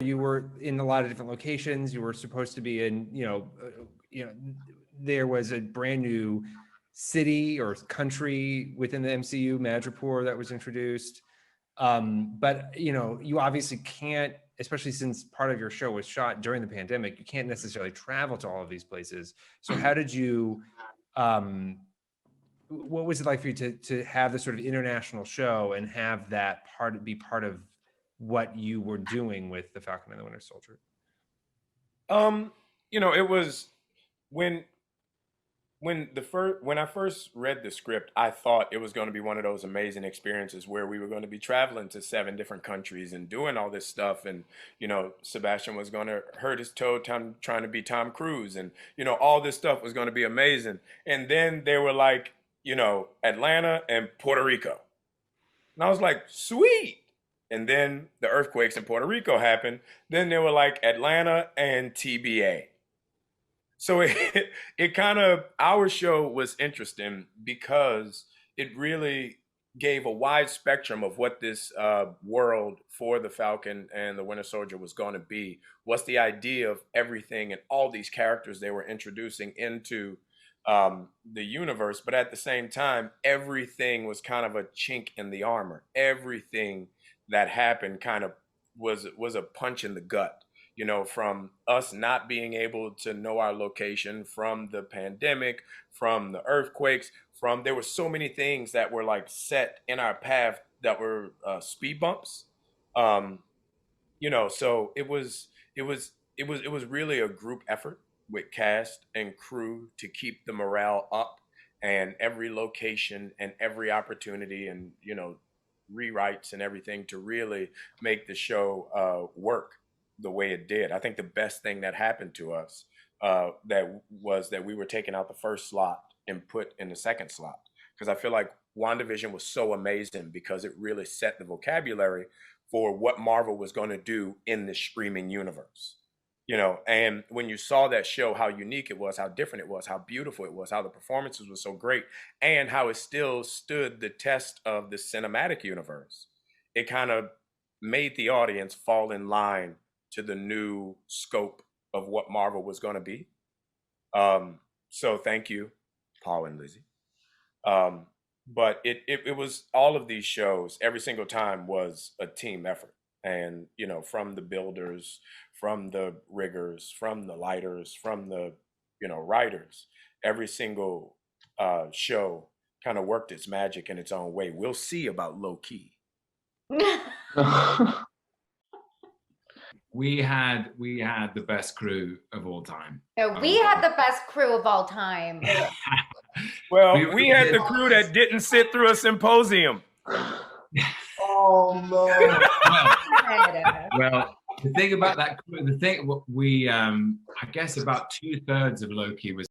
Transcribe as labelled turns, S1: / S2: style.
S1: you were in a lot of different locations. You were supposed to be in, there was a brand new city or country within the MCU, Madripoor, that was introduced. But you obviously can't, especially since part of your show was shot during the pandemic, you can't necessarily travel to all of these places. So how did you, what was it like for you to have this sort of international show and have that be part of what you were doing with the Falcon and the Winter Soldier?
S2: It was when when I first read the script, I thought it was going to be one of those amazing experiences where we were going to be traveling to 7 different countries and doing all this stuff, and Sebastian was going to hurt his toe trying to be Tom Cruise, and all this stuff was going to be amazing. And then they were like, Atlanta and Puerto Rico, and I was like, sweet. And then the earthquakes in Puerto Rico happened. Then they were like Atlanta and TBA. So it kind of, our show was interesting because it really gave a wide spectrum of what this world for the Falcon and the Winter Soldier was going to be. What's the idea of everything and all these characters they were introducing into the universe, but at the same time, everything was kind of a chink in the armor. Everything that happened kind of was a punch in the gut. From us not being able to know our location, from the pandemic, from the earthquakes, there were so many things that were like set in our path that were speed bumps. So it was really a group effort with cast and crew to keep the morale up, and every location and every opportunity and rewrites and everything to really make the show work the way it did. I think the best thing that happened to us that we were taken out the first slot and put in the second slot, because I feel like WandaVision was so amazing because it really set the vocabulary for what Marvel was going to do in the streaming universe. And when you saw that show, how unique it was, how different it was, how beautiful it was, how the performances were so great, and how it still stood the test of the cinematic universe, it kind of made the audience fall in line to the new scope of what Marvel was going to be. So thank you, Paul and Lizzie. But it was, all of these shows, every single time was a team effort. And, from the builders, from the riggers, from the lighters, from the, writers, every single show kind of worked its magic in its own way. We'll see about low key.
S3: We had the best crew of all time.
S4: No, we had the best crew of all time.
S2: Well, we had the crew that didn't sit through a symposium.
S5: Oh no.
S3: Well, the thing about that crew, I guess about 2/3 of Loki was